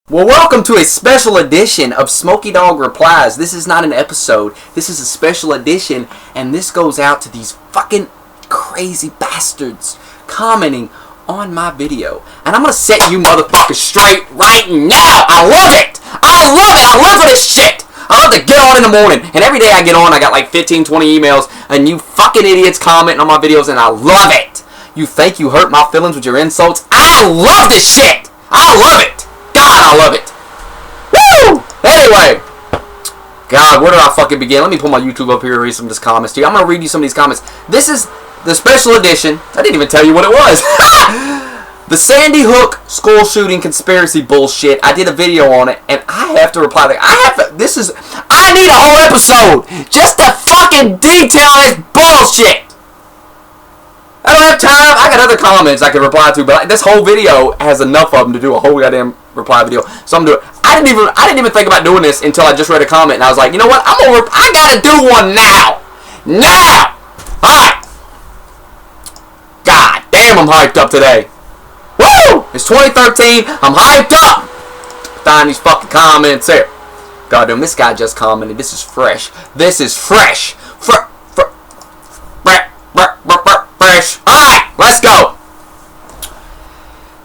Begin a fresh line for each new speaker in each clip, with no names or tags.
Well, welcome to a special edition of Smokeydogg Replies. This is not an episode. This is a special edition, and this goes out to these fucking crazy bastards commenting on my video. And I'm gonna set you motherfuckers straight right now. I love it! I love it! I live for this shit! I love to get on in the morning, and every day I get on, I got like 15, 20 emails, and you fucking idiots commenting on my videos, and I love it! You think you hurt my feelings with your insults? I love this shit! I love it! God, I love it. Woo! Anyway. God, where do I fucking begin? Let me pull my YouTube up here and read some of these comments to you. I'm going to read you some of these comments. This is the special edition. I didn't even tell you what it was. The Sandy Hook school shooting conspiracy bullshit. I did a video on it, and I have to reply to I need a whole episode just to fucking detail this bullshit. I don't have time. I got other comments I can reply to, but this whole video has enough of them to do a whole goddamn reply video. So I'm doing. I didn't even think about doing this until I just read a comment, and I was like, you know what? I gotta do one now. Now. All right. God damn, I'm hyped up today. Woo! It's 2013. I'm hyped up. Find these fucking comments here. Goddamn, this guy just commented. This is fresh. This is fresh. Fresh. Alright, let's go.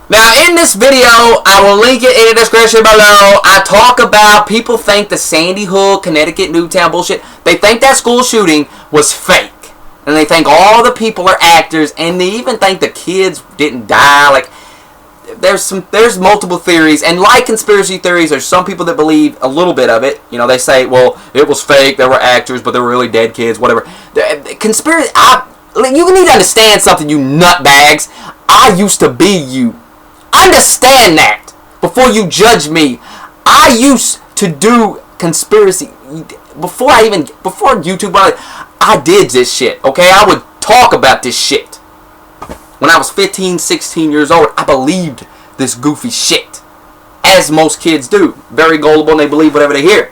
Now, in this video, I will link it in the description below. I talk about people think the Sandy Hook, Connecticut, Newtown bullshit, they think that school shooting was fake. And they think all the people are actors, and they even think the kids didn't die. Like, there's multiple theories, and like conspiracy theories, there's some people that believe a little bit of it. You know, they say, well, it was fake, they were actors, but they were really dead kids, whatever. Conspiracy, you need to understand something, you nutbags. I used to be you. Understand that before you judge me. I used to do conspiracy before YouTube. I did this shit. Okay, I would talk about this shit. When I was 15, 16 years old, I believed this goofy shit, as most kids do. Very gullible, and they believe whatever they hear.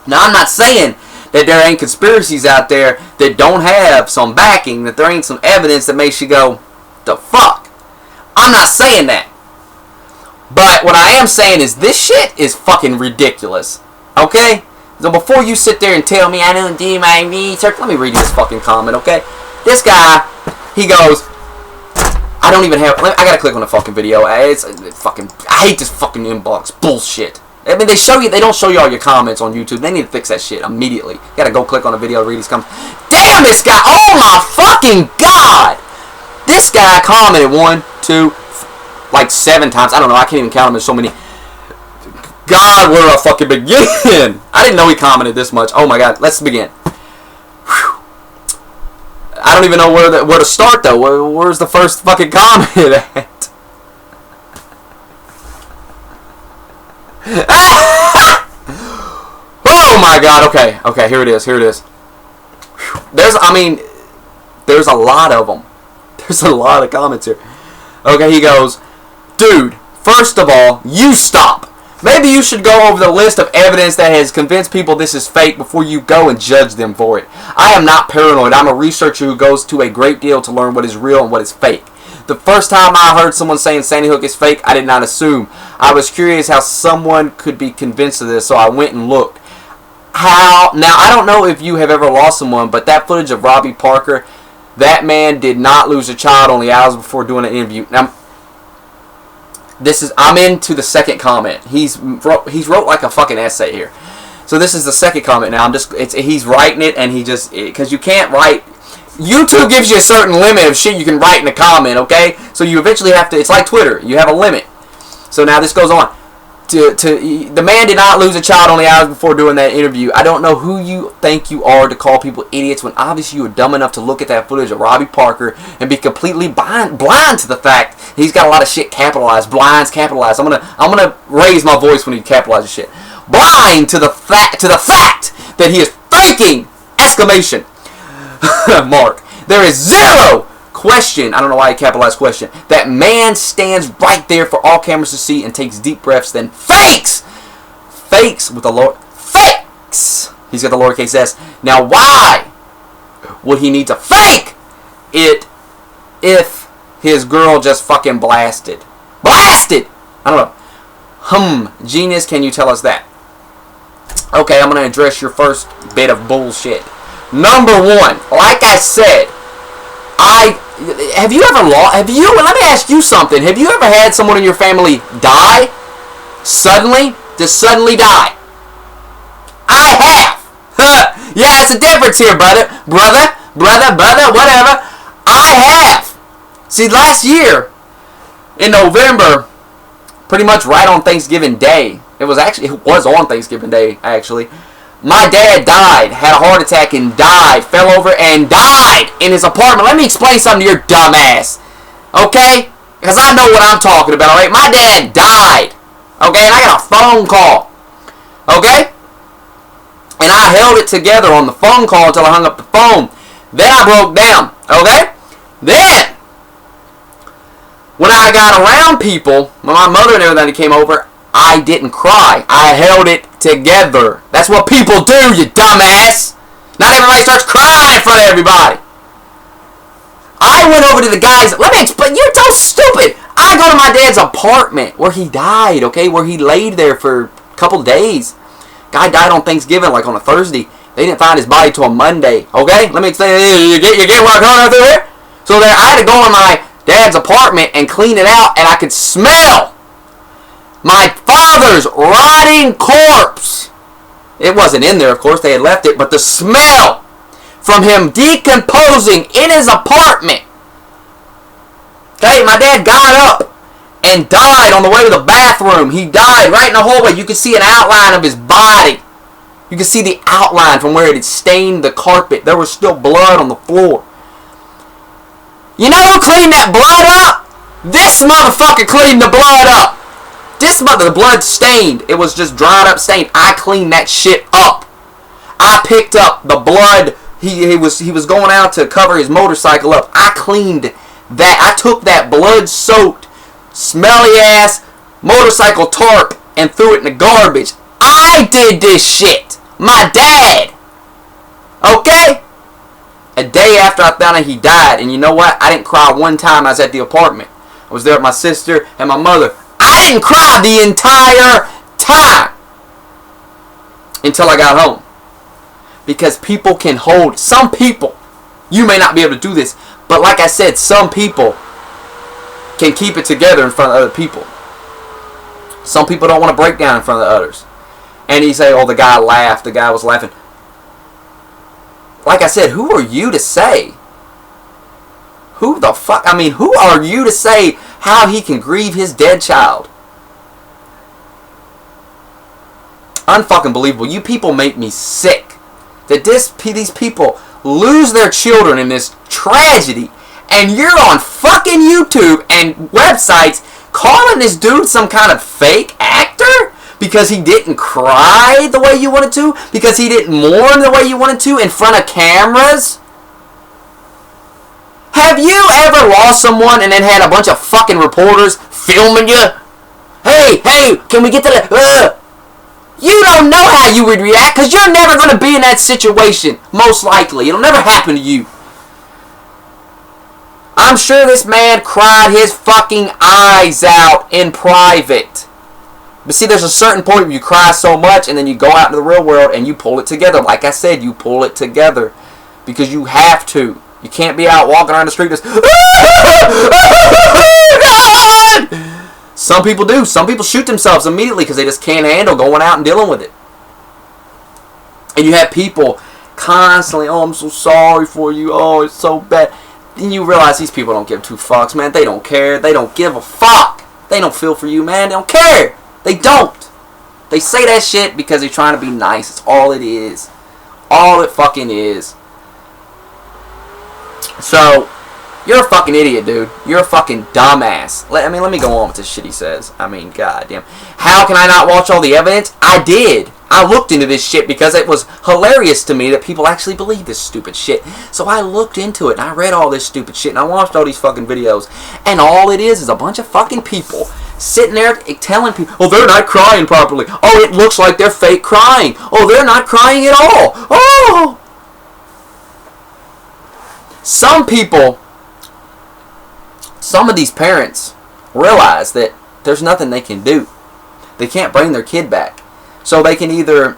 Now, I'm not saying that there ain't conspiracies out there that don't have some backing, that there ain't some evidence that makes you go, the fuck? I'm not saying that. But what I am saying is this shit is fucking ridiculous. Okay? So before you sit there and tell me I don't do my research, let me read you this fucking comment, okay? This guy, he goes, I don't even have, I gotta click on the fucking video. It's fucking, I hate this fucking inbox bullshit. I mean, they don't show you all your comments on YouTube. They need to fix that shit immediately. You gotta go click on the video to read these comments. Damn, this guy! Oh my fucking god! This guy commented 1, 2, like 7 times. I don't know. I can't even count them. There's so many. God, where do I fucking begin? I didn't know he commented this much. Oh my god. Let's begin. Whew. I don't even know where to start though. Where's the first fucking comment at? Oh my god, okay, here it is. There's a lot of them. There's a lot of comments here. Okay, he goes, dude, first of all, you stop. Maybe you should go over the list of evidence that has convinced people this is fake before you go and judge them for it. I am not paranoid. I'm a researcher who goes to a great deal to learn what is real and what is fake. The first time I heard someone saying Sandy Hook is fake, I did not assume. I was curious how someone could be convinced of this, so I went and looked. Now, I don't know if you have ever lost someone, but that footage of Robbie Parker, that man did not lose a child only hours before doing an interview. Now, I'm into the second comment. He's wrote like a fucking essay here. So this is the second comment. Now, he's writing it, and because you can't write. YouTube gives you a certain limit of shit you can write in a comment, okay? So you eventually have to, it's like Twitter, you have a limit. So now this goes on. The man did not lose a child only hours before doing that interview. I don't know who you think you are to call people idiots when obviously you were dumb enough to look at that footage of Robbie Parker and be completely blind to the fact he's got a lot of shit capitalized. Blinds capitalized. I'm gonna raise my voice when he capitalizes shit. Blind to the fact that he is faking! Exclamation mark. There is zero question, I don't know why he capitalized question, that man stands right there for all cameras to see and takes deep breaths, then fakes with the fakes. He's got the lowercase s. Now why would he need to fake it if his girl just fucking blasted? I don't know. Genius, can you tell us that? Okay, I'm going to address your first bit of bullshit. Number one, like I said, let me ask you something. Have you ever had someone in your family die? Suddenly? Just suddenly die? I have. Yeah, it's a difference here, brother, whatever. I have. See, last year, in November, pretty much right on Thanksgiving Day, it was on Thanksgiving Day, actually, my dad died, had a heart attack and died, fell over and died in his apartment. Let me explain something to your dumb ass, okay? Because I know what I'm talking about, alright? My dad died, okay? And I got a phone call, okay? And I held it together on the phone call until I hung up the phone. Then I broke down, okay? Then, when I got around people, when my mother and everything came over, I didn't cry. I held it together. That's what people do, you dumbass. Not everybody starts crying in front of everybody. I went over to the guys. Let me explain. You're so stupid. I go to my dad's apartment where he died, okay? Where he laid there for a couple days. Guy died on Thanksgiving, like on a Thursday. They didn't find his body till a Monday, okay? Let me explain. You get what I'm going on through here? So there, I had to go in my dad's apartment and clean it out, and I could smell my father's rotting corpse. It wasn't in there, of course, they had left it, but the smell from him decomposing in his apartment. Okay, my dad got up and died on the way to the bathroom. He died right in the hallway. You could see an outline of his body. You could see the outline from where it had stained the carpet. There was still blood on the floor. You know who cleaned that blood up? This motherfucker cleaned the blood up. The blood stained. It was just dried up stained. I cleaned that shit up. I picked up the blood. He was going out to cover his motorcycle up. I cleaned that. I took that blood-soaked, smelly-ass motorcycle tarp and threw it in the garbage. I did this shit. My dad. Okay? A day after I found out he died, and you know what? I didn't cry one time I was at the apartment. I was there with my sister and my mother. I didn't cry the entire time until I got home. Because people can hold, some people, you may not be able to do this, but like I said, some people can keep it together in front of other people. Some people don't want to break down in front of the others. And he say, oh, the guy laughed, the guy was laughing. Like I said, who are you to say? Who the fuck? I mean, who are you to say how he can grieve his dead child? Unfucking believable. You people make me sick. That these people lose their children in this tragedy, and you're on fucking YouTube and websites calling this dude some kind of fake actor? Because he didn't cry the way you wanted to? Because he didn't mourn the way you wanted to in front of cameras? Have you ever lost someone and then had a bunch of fucking reporters filming you? Hey, can we get to the... You don't know how you would react because you're never going to be in that situation. Most likely. It'll never happen to you. I'm sure this man cried his fucking eyes out in private. But see, there's a certain point where you cry so much and then you go out into the real world and you pull it together. Like I said, you pull it together. Because you have to. You can't be out walking around the street just... God! Some people do. Some people shoot themselves immediately because they just can't handle going out and dealing with it. And you have people constantly, oh, I'm so sorry for you. Oh, it's so bad. Then you realize these people don't give two fucks, man. They don't care. They don't give a fuck. They don't feel for you, man. They don't care. They don't. They say that shit because they're trying to be nice. It's all it is. All it fucking is. So, you're a fucking idiot, dude. You're a fucking dumbass. Let me go on with this shit he says. I mean, goddamn. How can I not watch all the evidence? I did. I looked into this shit because it was hilarious to me that people actually believe this stupid shit. So I looked into it and I read all this stupid shit and I watched all these fucking videos. And all it is a bunch of fucking people sitting there telling people, oh, they're not crying properly. Oh, it looks like they're fake crying. Oh, they're not crying at all. Oh! Some people, some of these parents realize that there's nothing they can do. They can't bring their kid back. So they can either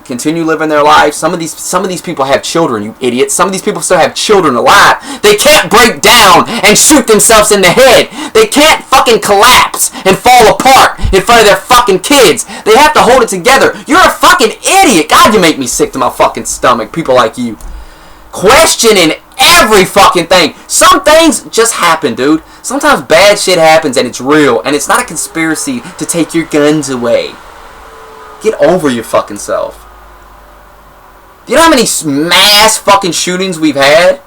continue living their life. Some of these people have children, you idiots. Some of these people still have children alive. They can't break down and shoot themselves in the head. They can't fucking collapse and fall apart in front of their fucking kids. They have to hold it together. You're a fucking idiot. God, you make me sick to my fucking stomach. People like you. Questioning every fucking thing. Some things just happen, dude. Sometimes bad shit happens and it's real. And it's not a conspiracy to take your guns away. Get over your fucking self. Do you know how many mass fucking shootings we've had?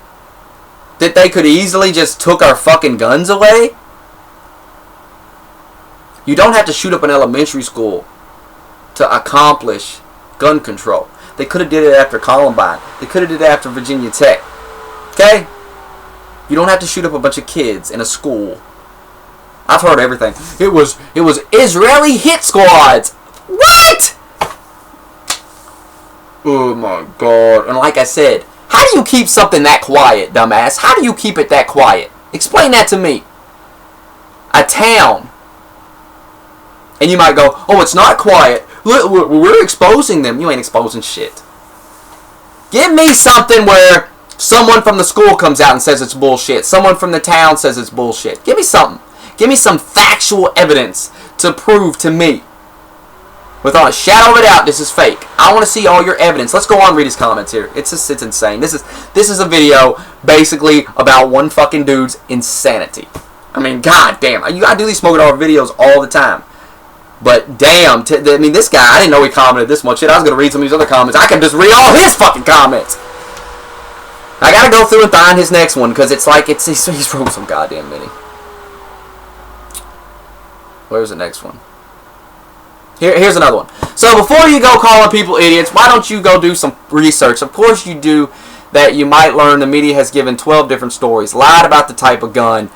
That they could easily just took our fucking guns away? You don't have to shoot up an elementary school to accomplish gun control. They could have did it after Columbine. They could have did it after Virginia Tech. Okay? You don't have to shoot up a bunch of kids in a school. I've heard everything. It was Israeli hit squads. What? Oh my God. And like I said, how do you keep something that quiet, dumbass? How do you keep it that quiet? Explain that to me. A town. And you might go, oh, it's not quiet. We're exposing them. You ain't exposing shit. Give me something where someone from the school comes out and says it's bullshit. Someone from the town says it's bullshit. Give me something. Give me some factual evidence to prove to me, without a shadow of a doubt, this is fake. I want to see all your evidence. Let's go on and read his comments here. It's insane. This is a video basically about one fucking dude's insanity. I mean, god damn. You gotta do these Smokeydogg videos all the time. But damn, I mean, this guy, I didn't know he commented this much shit. I was gonna read some of these other comments. I can just read all his fucking comments. I gotta go through and find his next one because it's like he's wrote some goddamn many. Where's the next one? Here's another one. So before you go calling people idiots, why don't you go do some research? Of course you do that. You might learn the media has given 12 different stories, lied about the type of gun.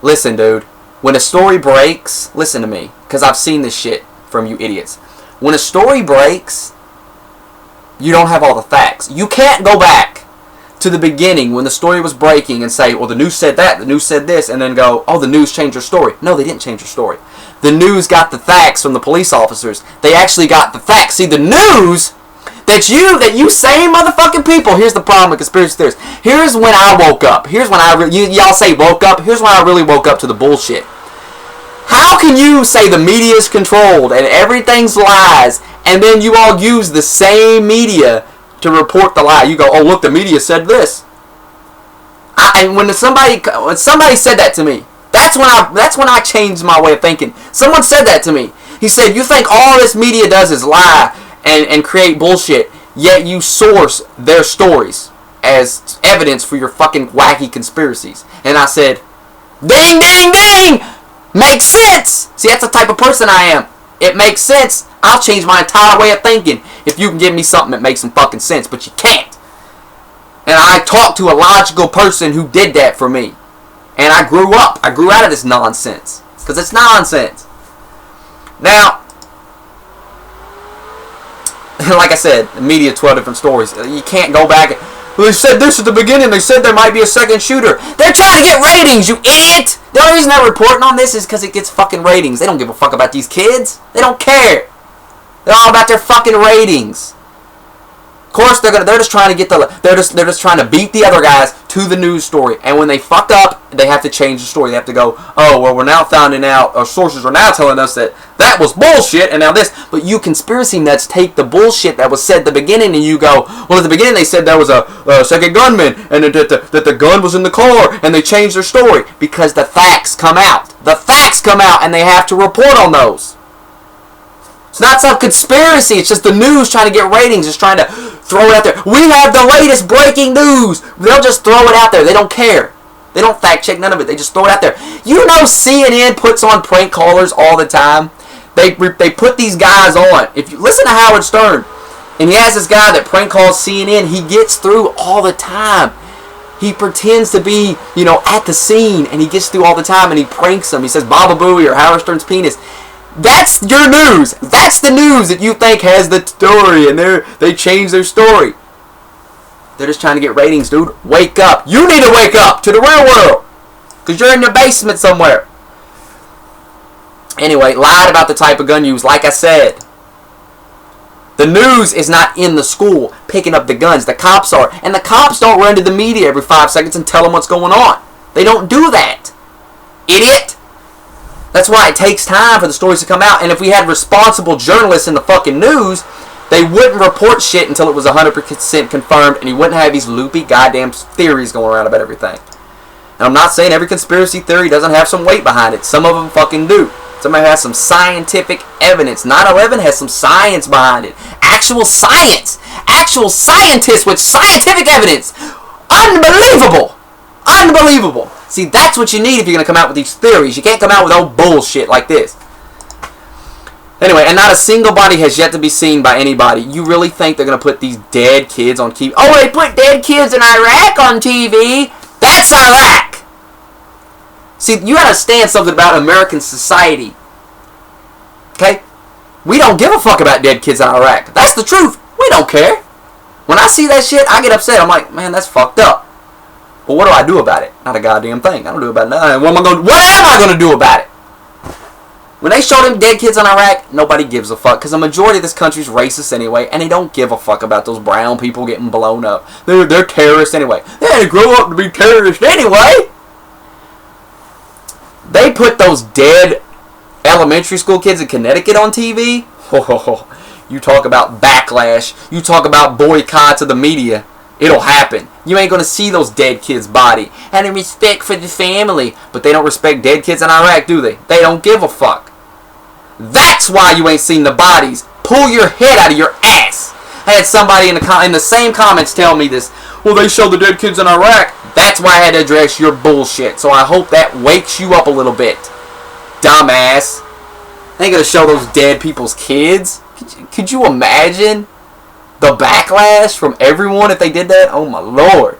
Listen, dude. When a story breaks, listen to me, because I've seen this shit from you idiots. When a story breaks, you don't have all the facts. You can't go back to the beginning when the story was breaking and say, well, the news said that, the news said this, and then go, oh, the news changed their story. No, they didn't change their story. The news got the facts from the police officers. They actually got the facts. See, the news that you same motherfucking people. Here's the problem with conspiracy theories. Here's when I woke up. Here's when y'all say woke up. Here's when I really woke up to the bullshit. How can you say the media is controlled and everything's lies, and then you all use the same media to report the lie? You go, oh look, the media said this. And when somebody said that to me, that's when I changed my way of thinking. Someone said that to me. He said, you think all this media does is lie and create bullshit, yet you source their stories as evidence for your fucking wacky conspiracies. And I said, ding, ding, ding! Makes sense! See, that's the type of person I am. It makes sense. I'll change my entire way of thinking if you can give me something that makes some fucking sense, but you can't. And I talked to a logical person who did that for me. And I grew up. I grew out of this nonsense. Because it's nonsense. Now, like I said, the media, 12 different stories. You can't go back. Well, they said this at the beginning. They said there might be a second shooter. They're trying to get ratings, you idiot! The only reason they're reporting on this is because it gets fucking ratings. They don't give a fuck about these kids. They don't care. They're all about their fucking ratings. Of course, they're just trying to get they're just trying to beat the other guys to the news story. And when they fuck up, they have to change the story. They have to go, oh well, we're now finding out. Our sources are now telling us that was bullshit, and now this. But you conspiracy nuts take the bullshit that was said at the beginning, and you go, well, at the beginning they said there was a second gunman, and that the gun was in the car, and they changed their story because the facts come out. The facts come out, and they have to report on those. It's not some conspiracy. It's just the news trying to get ratings, just trying to throw it out there. We have the latest breaking news. They'll just throw it out there. They don't care. They don't fact check none of it. They just throw it out there. You know CNN puts on prank callers all the time. They put these guys on. If you listen to Howard Stern, and he has this guy that prank calls CNN, he gets through all the time. He pretends to be, at the scene, and he gets through all the time, and he pranks them. He says Baba Booey or Howard Stern's penis. That's your news. That's the news that you think has the story, and they change their story. They're just trying to get ratings, dude. Wake up. You need to wake up to the real world, because you're in your basement somewhere. Anyway, lied about the type of gun used. Like I said, the news is not in the school picking up the guns. The cops are. And the cops don't run to the media every 5 seconds and tell them what's going on. They don't do that. Idiot. That's why it takes time for the stories to come out. And if we had responsible journalists in the fucking news, they wouldn't report shit until it was 100% confirmed, and you wouldn't have these loopy goddamn theories going around about everything. And I'm not saying every conspiracy theory doesn't have some weight behind it. Some of them fucking do. Somebody has some scientific evidence. 9/11 has some science behind it. Actual science. Actual scientists with scientific evidence. Unbelievable. Unbelievable. See, that's what you need if you're going to come out with these theories. You can't come out with old bullshit like this. Anyway, and not a single body has yet to be seen by anybody. You really think they're going to put these dead kids on TV? Oh, they put dead kids in Iraq on TV? That's Iraq. See, you understand something about American society. Okay? We don't give a fuck about dead kids in Iraq. That's the truth. We don't care. When I see that shit, I get upset. I'm like, man, that's fucked up. But what do I do about it? Not a goddamn thing. I don't do about nothing. What am I going to do about it? When they show them dead kids in Iraq, nobody gives a fuck. Because the majority of this country's racist anyway. And they don't give a fuck about those brown people getting blown up. They're terrorists anyway. They had to grow up to be terrorists anyway. They put those dead elementary school kids in Connecticut on TV. You talk about backlash. You talk about boycotts of the media. It'll happen. You ain't going to see those dead kids' body. And a respect for the family. But they don't respect dead kids in Iraq, do they? They don't give a fuck. That's why you ain't seen the bodies. Pull your head out of your ass. I had somebody in the same comments tell me this. Well, they show the dead kids in Iraq. That's why I had to address your bullshit. So I hope that wakes you up a little bit. Dumbass. They ain't going to show those dead people's kids. Could you imagine the backlash from everyone if they did that? Oh my lord.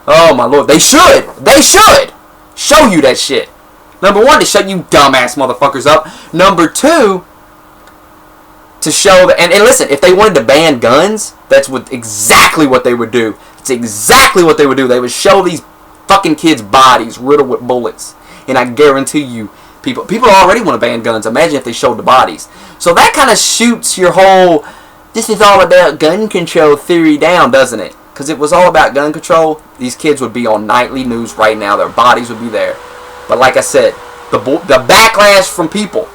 Oh my lord. They should. They should show you that shit. Number one, to shut you dumbass motherfuckers up. Number two, to show that, and listen, if they wanted to ban guns, that's exactly what they would do. It's exactly what they would do. They would show these fucking kids' bodies riddled with bullets. And I guarantee you, people already want to ban guns. Imagine if they showed the bodies. So that kind of shoots your whole, this is all about gun control theory down, doesn't it? Because if it was all about gun control, these kids would be on nightly news right now. Their bodies would be there. But like I said, the backlash from people,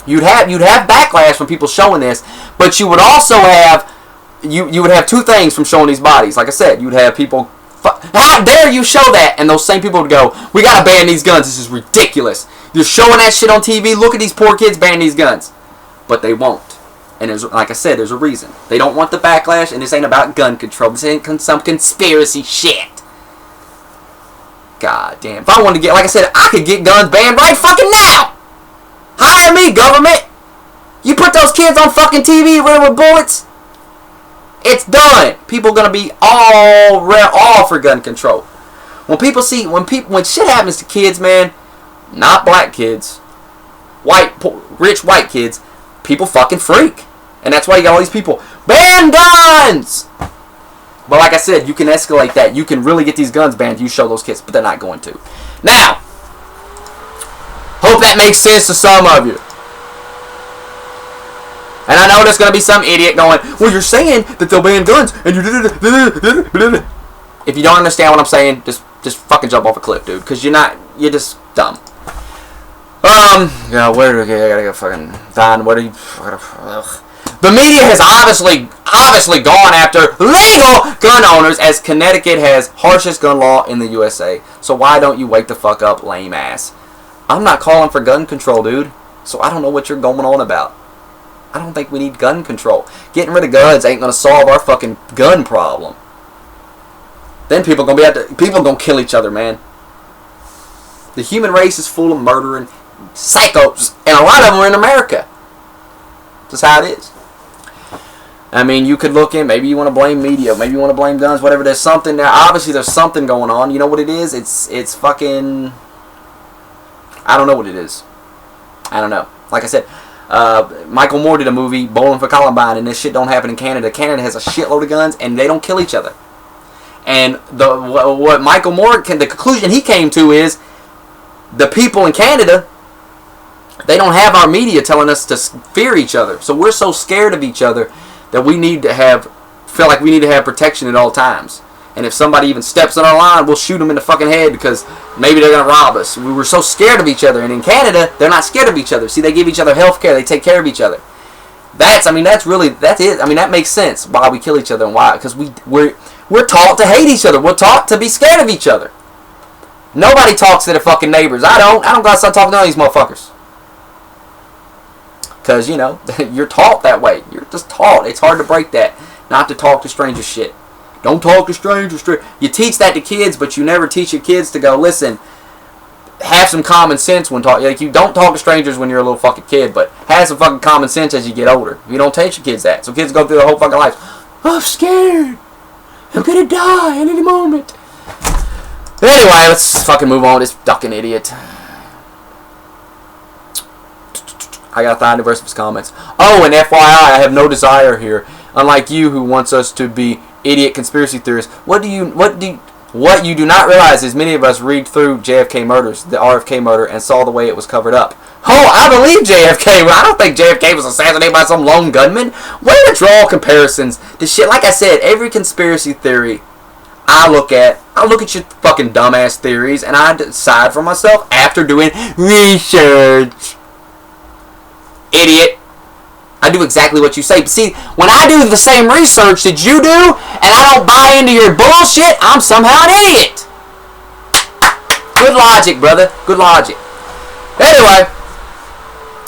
you'd have backlash from people showing this, but you would also have you would have two things from showing these bodies. Like I said, you'd have people, how dare you show that? And those same people would go, we gotta ban these guns. This is ridiculous. You're showing that shit on TV. Look at these poor kids ban these guns, but they won't. And there's, like I said, there's a reason. They don't want the backlash, and this ain't about gun control. This ain't some conspiracy shit. God damn. If I wanted to get, like I said, I could get guns banned right fucking now. Hire me, government. You put those kids on fucking TV riddled with bullets, it's done. People gonna be all for gun control. When people see, when shit happens to kids, man, not black kids, rich white kids, people fucking freak. And that's why you got all these people, ban guns! But like I said, you can escalate that. You can really get these guns banned. You show those kids, but they're not going to. Now, hope that makes sense to some of you. And I know there's going to be some idiot going, well, you're saying that they'll ban guns, and you... If you don't understand what I'm saying, just fucking jump off a cliff, dude. Because you're just dumb. Where do I gotta go fucking... Don, what are you... Ugh. The media has obviously gone after legal gun owners, as Connecticut has harshest gun law in the USA. So why don't you wake the fuck up, lame ass? I'm not calling for gun control, dude. So I don't know what you're going on about. I don't think we need gun control. Getting rid of guns ain't gonna solve our fucking gun problem. Then people gonna kill each other, man. The human race is full of murdering psychos, and a lot of them are in America. That's how it is. I mean, you could look in, maybe you want to blame media, maybe you want to blame guns, whatever. There's something there. Obviously, there's something going on. You know what it is? It's fucking... I don't know what it is. I don't know. Like I said, Michael Moore did a movie, Bowling for Columbine, and this shit don't happen in Canada. Canada has a shitload of guns, and they don't kill each other. And what Michael Moore, the conclusion he came to is, the people in Canada They don't have our media telling us to fear each other. So we're so scared of each other that we need to feel like we need to have protection at all times. And if somebody even steps on our line, we'll shoot them in the fucking head because maybe they're going to rob us. We were so scared of each other. And in Canada, they're not scared of each other. See, they give each other health care. They take care of each other. That's it. I mean, that makes sense why we kill each other and why. Because we're taught to hate each other. We're taught to be scared of each other. Nobody talks to their fucking neighbors. I don't gotta start talking to none of these motherfuckers. Because, you're taught that way. You're just taught. It's hard to break that. Not to talk to strangers shit. Don't talk to strangers. You teach that to kids, but you never teach your kids to go, listen, have some common sense when talking. Like, you don't talk to strangers when you're a little fucking kid, but have some fucking common sense as you get older. You don't teach your kids that. So kids go through their whole fucking life. Oh, I'm scared. I'm gonna die at any moment. Anyway, let's fucking move on. This fucking idiot. I gotta find the rest of his comments. Oh, and FYI, I have no desire here. Unlike you, who wants us to be idiot conspiracy theorists. What you do not realize is many of us read through JFK murders, the RFK murder, and saw the way it was covered up. Oh, I believe JFK. I don't think JFK was assassinated by some lone gunman. Way to draw comparisons to shit. Like I said, every conspiracy theory I look at your fucking dumbass theories, and I decide for myself after doing research. Idiot. I do exactly what you say. But see, when I do the same research that you do, and I don't buy into your bullshit, I'm somehow an idiot. Good logic, brother. Good logic. Anyway,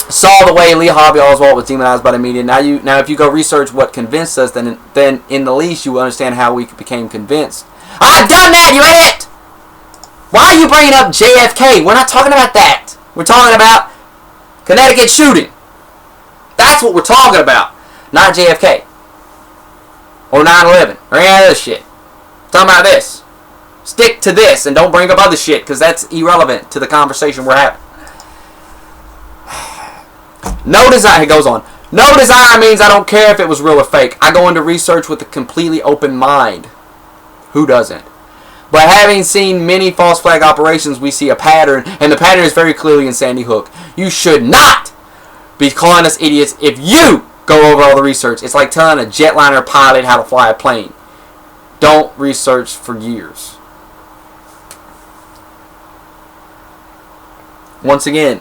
saw the way Lee Harvey Oswald was demonized by the media. Now, if you go research what convinced us, then in the least you will understand how we became convinced. I've done that, you idiot! Why are you bringing up JFK? We're not talking about that. We're talking about Connecticut shooting. That's what we're talking about. Not JFK. Or 9/11. Or any other shit. We're talking about this. Stick to this and don't bring up other shit because that's irrelevant to the conversation we're having. No desire. It goes on. No desire means I don't care if it was real or fake. I go into research with a completely open mind. Who doesn't? But having seen many false flag operations, we see a pattern, and the pattern is very clearly in Sandy Hook. You should not be calling us idiots if you go over all the research. It's like telling a jetliner pilot how to fly a plane. Don't research for years. Once again,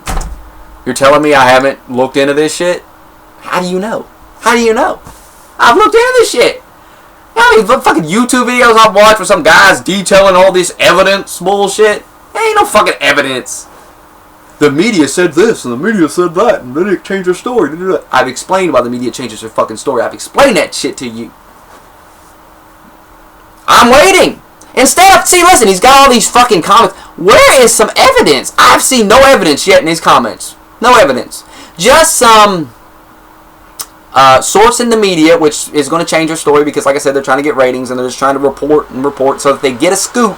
you're telling me I haven't looked into this shit? How do you know? How do you know? I've looked into this shit. How many fucking YouTube videos I've watched with some guys detailing all this evidence bullshit? There ain't no fucking evidence. The media said this, and the media said that, and then it changed their story. I've explained why the media changes their fucking story. I've explained that shit to you. I'm waiting. See, listen, he's got all these fucking comments. Where is some evidence? I've seen no evidence yet in his comments. No evidence. Just some source in the media, which is going to change their story because, like I said, they're trying to get ratings, and they're just trying to report so that they get a scoop.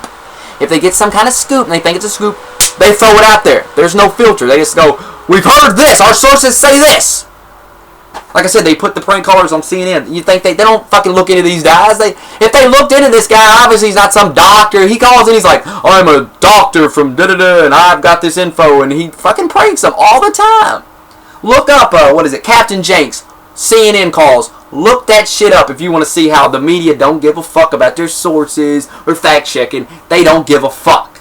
If they get some kind of scoop and they think it's a scoop, they throw it out there. There's no filter. They just go, we've heard this. Our sources say this. Like I said, they put the prank callers on CNN. You think they don't fucking look into these guys? If they looked into this guy, obviously he's not some doctor. He calls in, he's like, I'm a doctor from da-da-da, and I've got this info, and he fucking pranks them all the time. Look up, Captain Jenks, CNN calls. Look that shit up if you want to see how the media don't give a fuck about their sources or fact-checking. They don't give a fuck.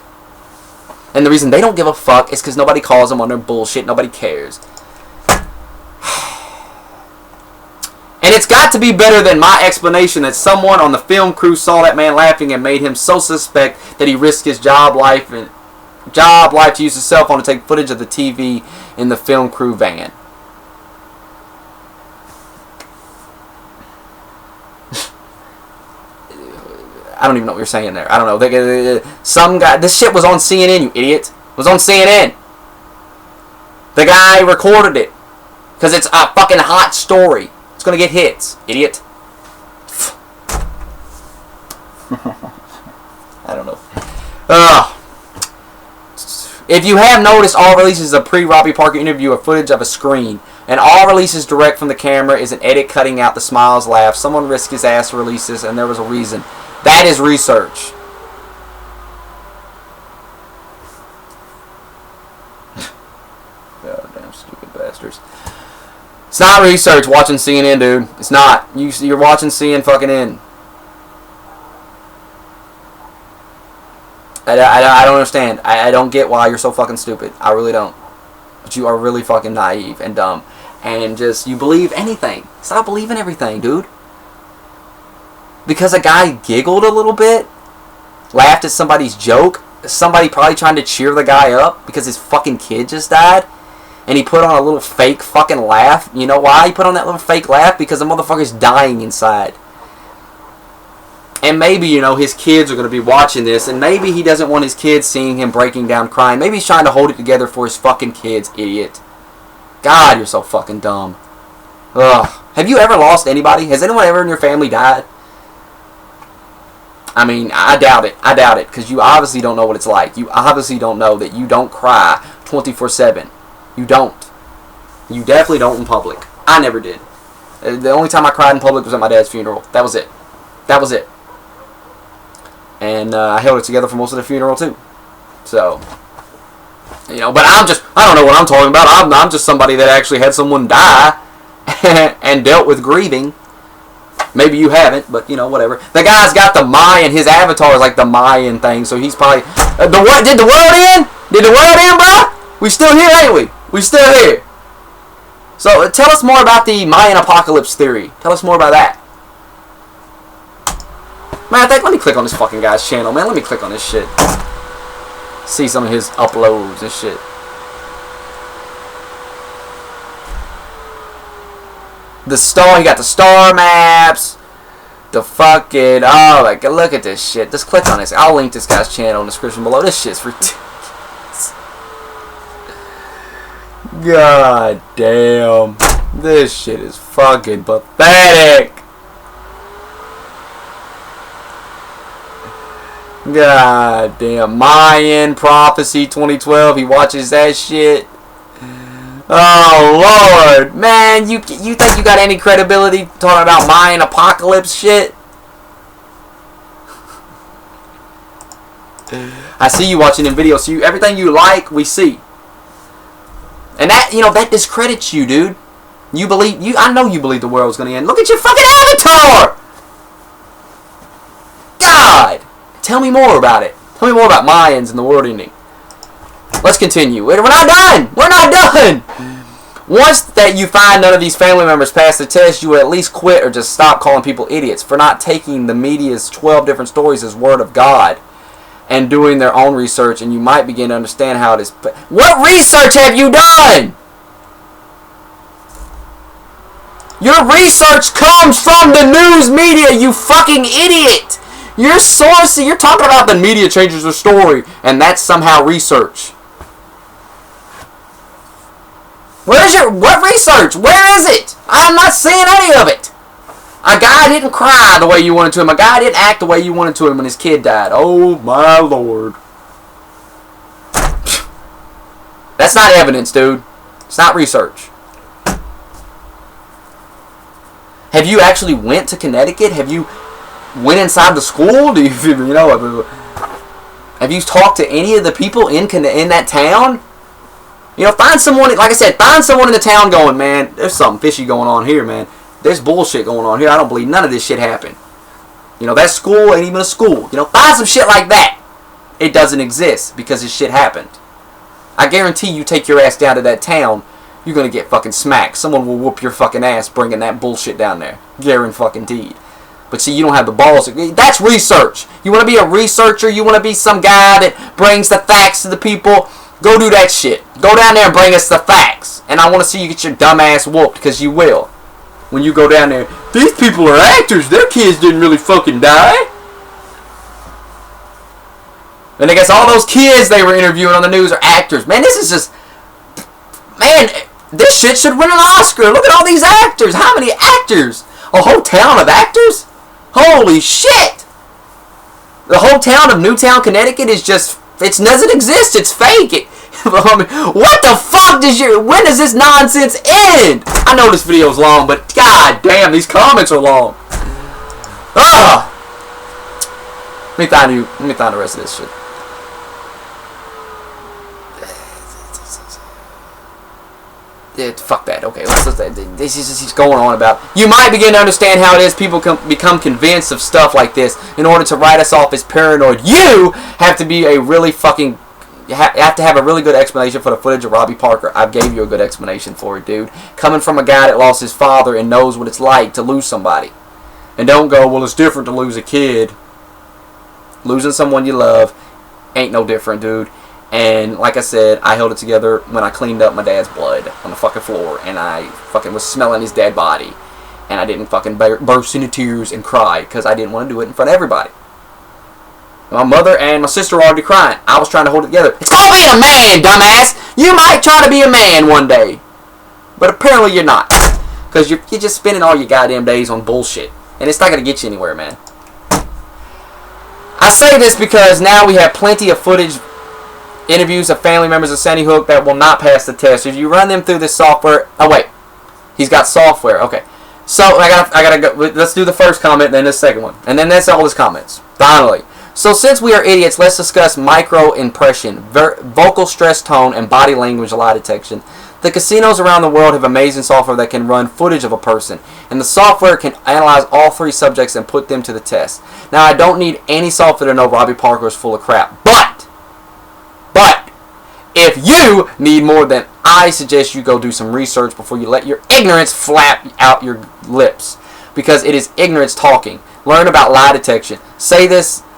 And the reason they don't give a fuck is because nobody calls them on their bullshit. Nobody cares. And it's got to be better than my explanation that someone on the film crew saw that man laughing and made him so suspect that he risked his job life to use his cell phone to take footage of the TV in the film crew van. I don't even know what you're saying there. I don't know. Some guy. This shit was on CNN, you idiot. It was on CNN. The guy recorded it because it's a fucking hot story. It's gonna get hits, idiot. I don't know. If you have noticed, all releases a pre-Robbie Parker interview of footage of a screen, and all releases direct from the camera is an edit cutting out the smiles, laughs. Someone risked his ass to release this, and there was a reason. That is research. God damn stupid. It's not research watching CNN, dude. It's not. You're watching CNN fucking N. I don't understand. I don't get why you're so fucking stupid. I really don't. But you are really fucking naive and dumb. And just, you believe anything. Stop believing everything, dude. Because a guy giggled a little bit, laughed at somebody's joke, somebody probably trying to cheer the guy up because his fucking kid just died, and he put on a little fake fucking laugh. You know why he put on that little fake laugh? Because the motherfucker's dying inside. And maybe, you know, his kids are going to be watching this, and maybe he doesn't want his kids seeing him breaking down crying. Maybe he's trying to hold it together for his fucking kids, idiot. God, you're so fucking dumb. Ugh. Have you ever lost anybody? Has anyone ever in your family died? I mean, I doubt it. I doubt it, because you obviously don't know what it's like. You obviously don't know that you don't cry 24/7. You don't. You definitely don't in public. I never did. The only time I cried in public was at my dad's funeral. That was it. That was it. And I held it together for most of the funeral, too. So, you know, but I don't know what I'm talking about. I'm just somebody that actually had someone die and dealt with grieving. Maybe you haven't, but, you know, whatever. The guy's got the Mayan. His avatar is like the Mayan thing, so he's probably... Did the world end? Did the world end, bro? We still here, ain't we? We still here. So, tell us more about the Mayan apocalypse theory. Tell us more about that. Man, let me click on this fucking guy's channel, man. Let me click on this shit. See some of his uploads and shit. The star, he got the star maps. The fucking, oh, like, look at this shit. Just click on this. I'll link this guy's channel in the description below. This shit's ridiculous. God damn. This shit is fucking pathetic. God damn. Mayan Prophecy 2012. He watches that shit. Oh, Lord. Man, you think you got any credibility talking about Mayan apocalypse shit? I see you watching them videos. So everything you like, we see. And that, you know, that discredits you, dude. You believe, I know you believe the world's going to end. Look at your fucking avatar! God! Tell me more about it. Tell me more about Mayans and the world ending. Let's continue. We're not done. We're not done. Once that you find none of these family members pass the test, you will at least quit or just stop calling people idiots for not taking the media's 12 different stories as word of God and doing their own research, and you might begin to understand how it is. What research have you done? Your research comes from the news media, you fucking idiot. Your source, you're talking about the media changes the story, and that's somehow research. What research? Where is it? I'm not seeing any of it. A guy didn't cry the way you wanted to him. A guy didn't act the way you wanted to him when his kid died. Oh my Lord. That's not evidence, dude. It's not research. Have you actually went to Connecticut? Have you went inside the school? Do you know? Have you talked to any of the people in that town? You know, find someone. Like I said, find someone in the town going, man, there's something fishy going on here, man. There's bullshit going on here. I don't believe none of this shit happened. You know, that school ain't even a school. You know, find some shit like that. It doesn't exist because this shit happened. I guarantee you take your ass down to that town, you're gonna get fucking smacked. Someone will whoop your fucking ass bringing that bullshit down there. Guaranteed. But see, you don't have the balls. That's research. You want to be a researcher? You want to be some guy that brings the facts to the people? Go do that shit. Go down there and bring us the facts. And I want to see you get your dumb ass whooped, because you will. When you go down there, these people are actors. Their kids didn't really fucking die. And I guess all those kids they were interviewing on the news are actors. Man, this is just... Man, this shit should win an Oscar. Look at all these actors. How many actors? A whole town of actors? Holy shit! The whole town of Newtown, Connecticut is just... It doesn't exist. It's fake. What the fuck when does this nonsense end? I know this video's long, but god damn, these comments are long. Ugh. Let me find the rest of this shit. fuck that. Okay, this is going on about. You might begin to understand how it is people become convinced of stuff like this in order to write us off as paranoid. You have to be a really fucking. You have to have a really good explanation for the footage of Robbie Parker. I gave you a good explanation for it, dude. Coming from a guy that lost his father and knows what it's like to lose somebody. And don't go, well, it's different to lose a kid. Losing someone you love ain't no different, dude. And like I said, I held it together when I cleaned up my dad's blood on the fucking floor. And I fucking was smelling his dead body. And I didn't fucking burst into tears and cry because I didn't want to do it in front of everybody. My mother and my sister were already crying. I was trying to hold it together. It's called being a man, dumbass. You might try to be a man one day. But apparently you're not. Because you're just spending all your goddamn days on bullshit. And it's not going to get you anywhere, man. I say this because now we have plenty of footage, interviews of family members of Sandy Hook that will not pass the test. If you run them through this software... Oh, wait. He's got software. Okay. So, I gotta go. Let's do the first comment, then the second one. And then that's all his comments. Finally. So since we are idiots, let's discuss micro-impression, vocal stress tone, and body language lie detection. The casinos around the world have amazing software that can run footage of a person, and the software can analyze all three subjects and put them to the test. Now, I don't need any software to know Robbie Parker is full of crap, but, if you need more, then I suggest you go do some research before you let your ignorance flap out your lips, because it is ignorance talking. Learn about lie detection.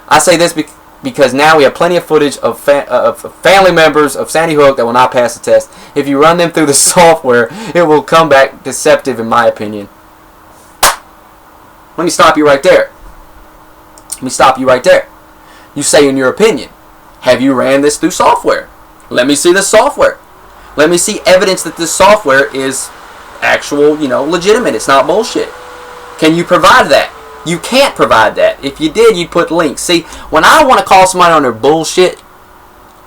I say this because now we have plenty of footage of family members of Sandy Hook that will not pass the test. If you run them through the software, it will come back deceptive, in my opinion. Let me stop you right there. You say in your opinion. Have you ran this through software? Let me see the software. Let me see evidence that this software is actual, legitimate. It's not bullshit. Can you provide that? You can't provide that. If you did, you'd put links. See, when I want to call somebody on their bullshit,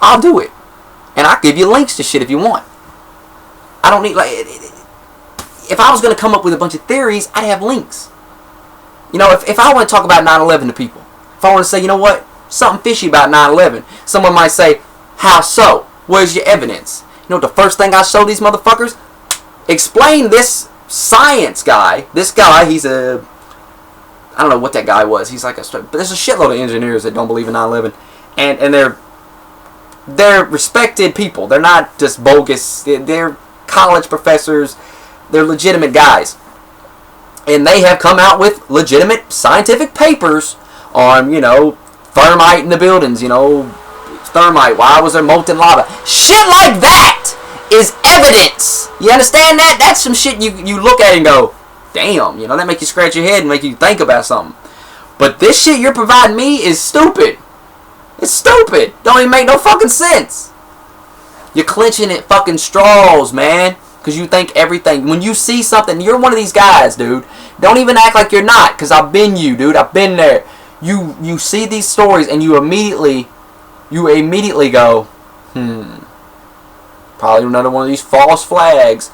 I'll do it. And I'll give you links to shit if you want. I don't need, if I was going to come up with a bunch of theories, I'd have links. If I want to talk about 9/11 to people, if I want to say, you know what, something fishy about 9/11, someone might say, how so? Where's your evidence? You know what the first thing I show these motherfuckers? Explain this science guy. This guy, he's I don't know what that guy was. He's like but there's a shitload of engineers that don't believe in 9/11, and they're respected people. They're not just bogus. They're college professors. They're legitimate guys, and they have come out with legitimate scientific papers on thermite in the buildings. Thermite. Why was there molten lava? Shit like that is evidence. You understand that? That's some shit you look at and go, damn, that make you scratch your head and make you think about something. But this shit you're providing me is stupid. It's stupid. Don't even make no fucking sense. You're clenching at fucking straws, man. Because you think everything. When you see something, you're one of these guys, dude. Don't even act like you're not. Because I've been you, dude. I've been there. You see these stories and you immediately go, probably another one of these false flags.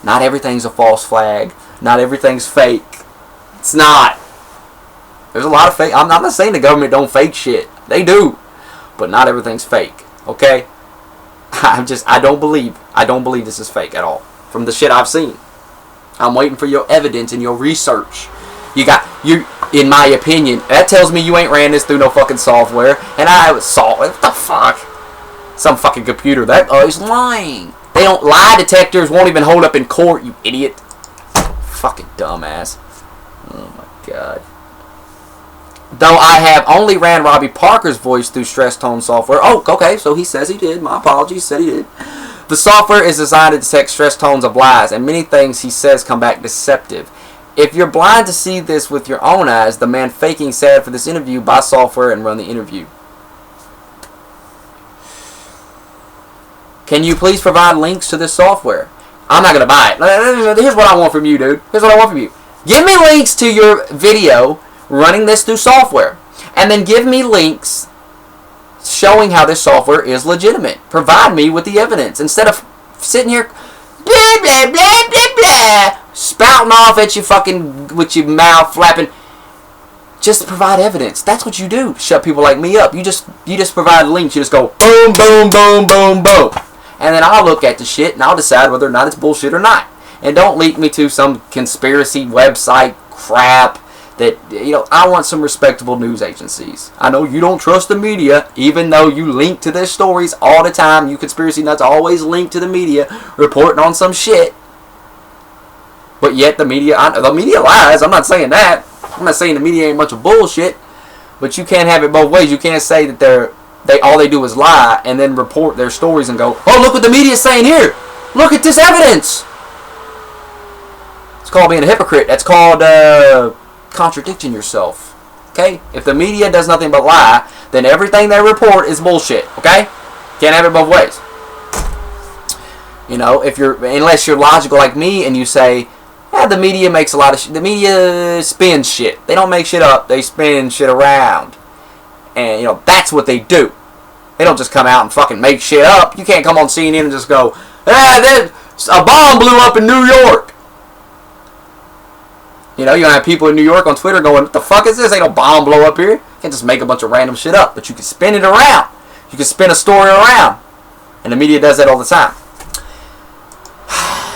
Not everything's a false flag. Not everything's fake. It's not. There's a lot of fake. I'm not saying the government don't fake shit. They do. But not everything's fake. Okay? I don't believe this is fake at all. From the shit I've seen. I'm waiting for your evidence and your research. In my opinion, that tells me you ain't ran this through no fucking software. And what the fuck? Some fucking computer. That is lying. Lie detectors won't even hold up in court, you idiot. Fucking dumbass. Oh my god. Though I have only ran Robbie Parker's voice through stress tone software. Oh, okay, so he says he did. My apologies, said he did. The software is designed to detect stress tones of lies, and many things he says come back deceptive. If you're blind to see this with your own eyes, the man faking sad for this interview, buy software and run the interview. Can you please provide links to this software? I'm not going to buy it. Here's what I want from you, dude. Here's what I want from you. Give me links to your video running this through software. And then give me links showing how this software is legitimate. Provide me with the evidence. Instead of sitting here blah, blah, blah, blah, blah, spouting off at you fucking with your mouth flapping. Just provide evidence. That's what you do. Shut people like me up. You just provide links. You just go boom, boom, boom, boom, boom. and then I'll look at the shit and I'll decide whether or not it's bullshit or not. And don't leak me to some conspiracy website crap that, you know, I want some respectable news agencies. I know you don't trust the media, even though you link to their stories all the time. You conspiracy nuts always link to the media reporting on some shit. But yet the media lies. I'm not saying that. I'm not saying the media ain't a bunch of bullshit. But you can't have it both ways. You can't say that all they do is lie and then report their stories and go, oh, look what the media's saying here. Look at this evidence. It's called being a hypocrite. That's called contradicting yourself. Okay? If the media does nothing but lie, then everything they report is bullshit. Okay? Can't have it both ways. You know, unless you're logical like me and you say, yeah, the media makes a lot of shit. The media spins shit. They don't make shit up. They spin shit around. And, you know, that's what they do. They don't just come out and fucking make shit up. You can't come on CNN and just go, a bomb blew up in New York. You know, you're going to have people in New York on Twitter going, what the fuck is this? Ain't no bomb blow up here. You can't just make a bunch of random shit up. But you can spin it around. You can spin a story around. And the media does that all the time.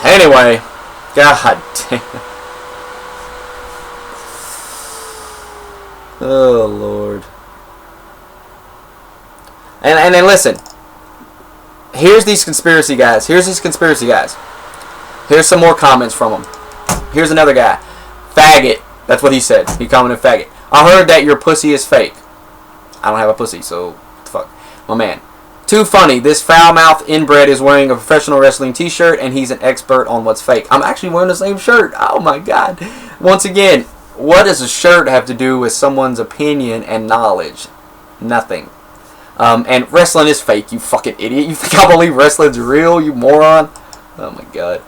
Anyway, god damn. Oh, Lord. And then listen. Here's these conspiracy guys. Here's some more comments from them. Here's another guy. Faggot. That's what he said. He commented faggot. I heard that your pussy is fake. I don't have a pussy, so what the fuck. My man. Too funny. This foul-mouthed inbred is wearing a professional wrestling t-shirt and he's an expert on what's fake. I'm actually wearing the same shirt. Oh my god. Once again, what does a shirt have to do with someone's opinion and knowledge? Nothing. And wrestling is fake, you fucking idiot. You think I believe wrestling's real, you moron? Oh my god.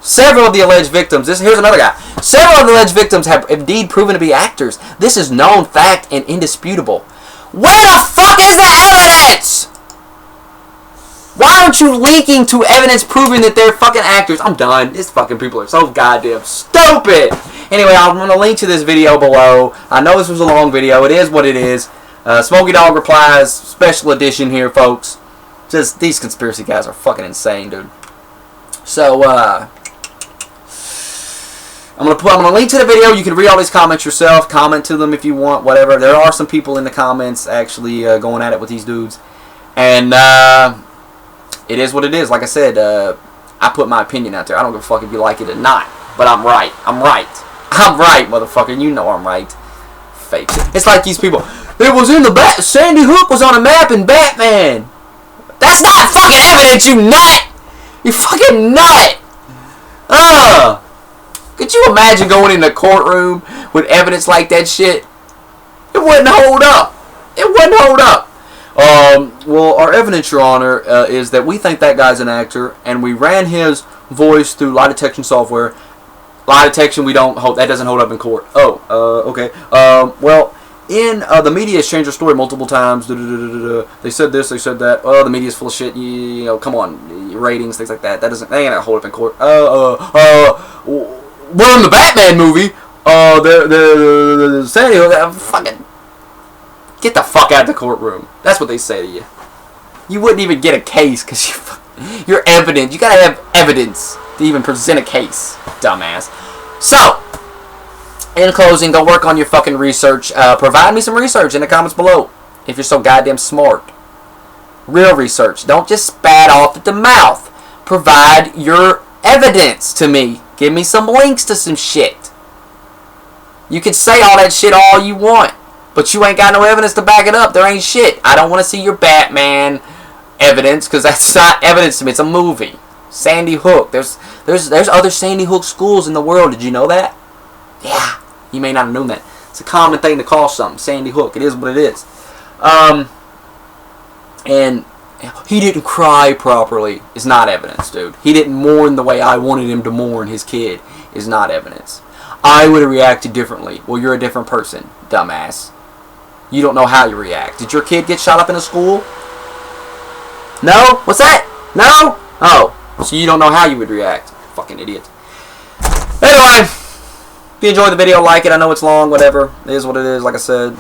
Several of the alleged victims, here's another guy. Several of the alleged victims have indeed proven to be actors. This is known fact and indisputable. Where the fuck is the evidence? Why aren't you linking to evidence proving that they're fucking actors? I'm done. These fucking people are so goddamn stupid. Anyway, I'm going to link to this video below. I know this was a long video. It is what it is. Smokeydogg Replies, special edition here, folks. Just, these conspiracy guys are fucking insane, dude. So, I'm gonna link to the video. You can read all these comments yourself. Comment to them if you want, whatever. There are some people in the comments actually going at it with these dudes, and it is what it is. Like I said, I put my opinion out there. I don't give a fuck if you like it or not, but I'm right. I'm right, motherfucker. You know I'm right. Fake shit. It's like these people. It was in the Sandy Hook was on a map in Batman. That's not fucking evidence, you nut. You fucking nut. Could you imagine going in a courtroom with evidence like that shit? It wouldn't hold up. It wouldn't hold up. Well, our evidence, Your Honor, is that we think that guy's an actor, and we ran his voice through lie detection software. Lie detection, that doesn't hold up in court. Okay. Well, in the media has changed their story multiple times. They said this, they said that. Oh, the media's full of shit. You know, come on, ratings, things like that. They ain't gonna hold up in court. Well, in the Batman movie, the Sandy Hook, fucking get the fuck out of the courtroom. That's what they say to you. You wouldn't even get a case because you're evidence. You gotta have evidence to even present a case, dumbass. So, in closing, go work on your fucking research. Provide me some research in the comments below if you're so goddamn smart. Real research. Don't just spat off at the mouth. Provide your evidence to me. Give me some links to some shit. You can say all that shit all you want, but you ain't got no evidence to back it up. There ain't shit. I don't want to see your Batman evidence because that's not evidence to me. It's a movie. Sandy Hook. There's other Sandy Hook schools in the world. Did you know that? Yeah. You may not have known that. It's a common thing to call something Sandy Hook. It is what it is. And he didn't cry properly is not evidence, dude. He didn't mourn the way I wanted him to mourn his kid is not evidence. I would have reacted differently. Well, you're a different person, dumbass. You don't know how you react. Did your kid get shot up in a school? No? What's that? No? Oh. So you don't know how you would react. Fucking idiot. Anyway, if you enjoyed the video, like it. I know it's long, whatever. It is what it is, like I said.